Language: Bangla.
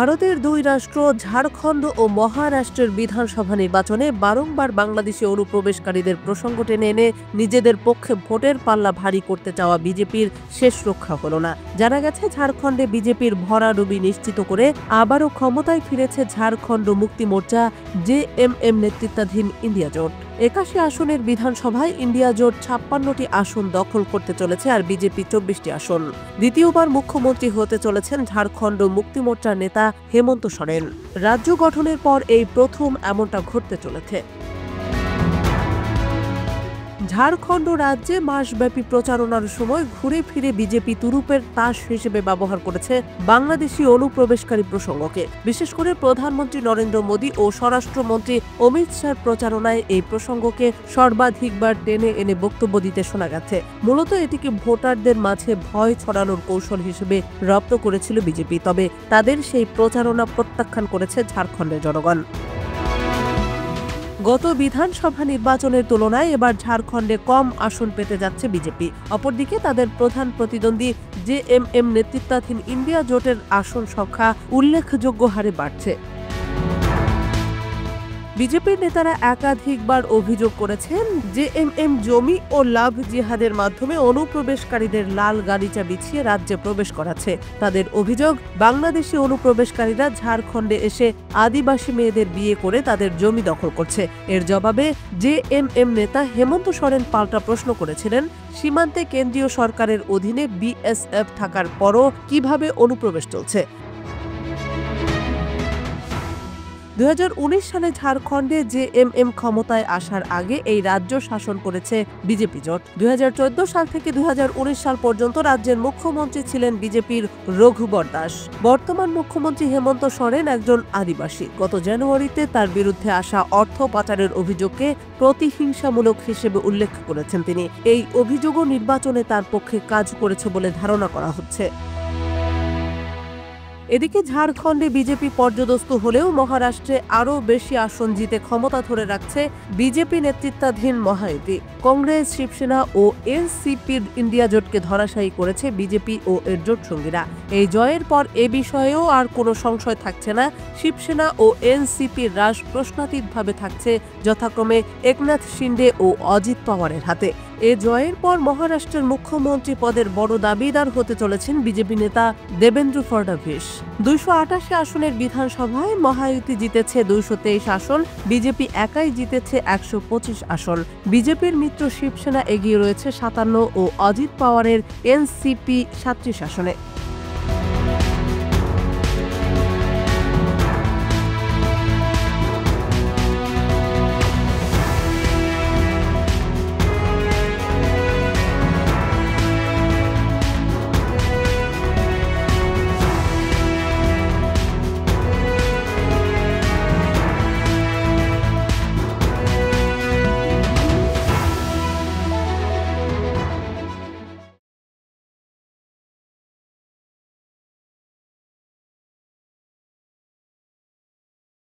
ভারতের দুই রাষ্ট্র ঝাড়খণ্ড ও মহারাষ্ট্রের বিধানসভা নির্বাচনে বারংবার বাংলাদেশি অনুপ্রবেশকারীদের প্রসঙ্গ টেনে এনে নিজেদের পক্ষে ভোটের পাল্লা ভারী করতে চাওয়া বিজেপির শেষ রক্ষা হল না। জানা গেছে, ঝাড়খণ্ডে বিজেপির ভরাডুবি নিশ্চিত করে আবারও ক্ষমতায় ফিরেছে ঝাড়খণ্ড মুক্তি মোর্চা জেএমএম নেতৃত্বাধীন ইন্ডিয়া জোট। ৮১ আসনের বিধানসভায় ইন্ডিয়া জোট ৫৬টি আসন দখল করতে চলেছে, আর বিজেপি ২৪টি আসন। দ্বিতীয়বার মুখ্যমন্ত্রী হতে চলেছেন ঝাড়খণ্ড মুক্তি মোর্চার নেতা হেমন্ত সোরেন। রাজ্য গঠনের পর এই প্রথম এমনটা ঘটতে চলেছে। ঝাড়খণ্ড রাজ্যে মাসব্যাপী প্রচারণার সময় ঘুরে ফিরে বিজেপি তুরুপের তাস হিসেবে ব্যবহার করেছে বাংলাদেশি অনুপ্রবেশকারী প্রসঙ্গকে। বিশেষ করে প্রধানমন্ত্রী নরেন্দ্র মোদী ও স্বরাষ্ট্রমন্ত্রী অমিত শাহর প্রচারণায় এই প্রসঙ্গকে সর্বাধিকবার টেনে এনে বক্তব্য দিতে শোনা গেছে। মূলত এটিকে ভোটারদের মাঝে ভয় ছড়ানোর কৌশল হিসেবে রপ্ত করেছিল বিজেপি। তবে তাদের সেই প্রচারণা প্রত্যাখ্যান করেছে ঝাড়খণ্ডের জনগণ। গত বিধানসভা নির্বাচনের তুলনায় এবার ঝাড়খণ্ডে কম আসন পেতে যাচ্ছে বিজেপি। অপরদিকে তাদের প্রধান প্রতিদ্বন্দ্বী জেএমএম নেতৃত্বাধীন ইন্ডিয়া জোটের আসন সংখ্যা উল্লেখযোগ্য হারে বাড়ছে। বিজেপির নেতারা একাধিকবার অভিযোগ করেছেন, জেএমএম জমি ও লাভ জিহাদের মাধ্যমে অনুপ্রবেশকারীদের লাল গালিচা বিছিয়ে রাজ্যে প্রবেশ করাচ্ছে। তাদের অভিযোগ, বাংলাদেশি অনুপ্রবেশকারীরা ঝাড়খণ্ডে এসে আদিবাসী মেয়েদের বিয়ে করে তাদের জমি দখল করছে। এর জবাবে জেএমএম নেতা হেমন্ত সোরেন পাল্টা প্রশ্ন করেছিলেন, সীমান্তে কেন্দ্রীয় সরকারের অধীনে বিএসএফ থাকার পরও কিভাবে অনুপ্রবেশ চলছে। ২০১৯ সালে ঝাড়খণ্ডে জেএমএম ক্ষমতায় আসার আগে এই রাজ্য শাসন করেছে বিজেপি জোট। ২০১৪ সাল থেকে ২০১৯ সাল পর্যন্ত রাজ্যের মুখ্যমন্ত্রী ছিলেন বিজেপির রঘুবর দাস। বর্তমান মুখ্যমন্ত্রী হেমন্ত সোরেন একজন আদিবাসী। গত জানুয়ারিতে তার বিরুদ্ধে আসা অর্থ পাচারের অভিযোগকে প্রতিহিংসামূলক হিসেবে উল্লেখ করেছেন তিনি। এই অভিযোগও নির্বাচনে তার পক্ষে কাজ করেছে বলে ধারণা করা হচ্ছে। এদিকে ঝাড়খণ্ডে বিজেপি পর্যদস্ত হলেও মহারাষ্ট্রে আরও বেশি আসন জিতে ক্ষমতা ধরে রাখছে বিজেপি নেতৃত্বাধীন মহায়ুতি। কংগ্রেস, শিবসেনা ও এনসিপির ইন্ডিয়া জোটকে ধরাশায়ী করেছে বিজেপি ও এর জোট সঙ্গীরা। এই জয়ের পর এ বিষয়েও আর কোনো সংশয় থাকছে না। শিবসেনা ও এনসিপির রাশ প্রশ্নাতীতভাবে থাকছে যথাক্রমে একনাথ শিন্ডে ও অজিত পাওয়ারের হাতে। এ জয়ের পর মহারাষ্ট্রের মুখ্যমন্ত্রী পদের বড় দাবিদার হতে চলেছেন বিজেপি নেতা দেবেন্দ্র ফডনভিস। ২৮৮ আসনের বিধানসভায় মহায়ুতি জিতেছে ২২৩ আসন, বিজেপি একাই জিতেছে ১২৫ আসন। বিজেপির মিত্র শিবসেনা এগিয়ে রয়েছে ৫৭ ও অজিত পাওয়ারের এনসিপি ৩৭ আসনে।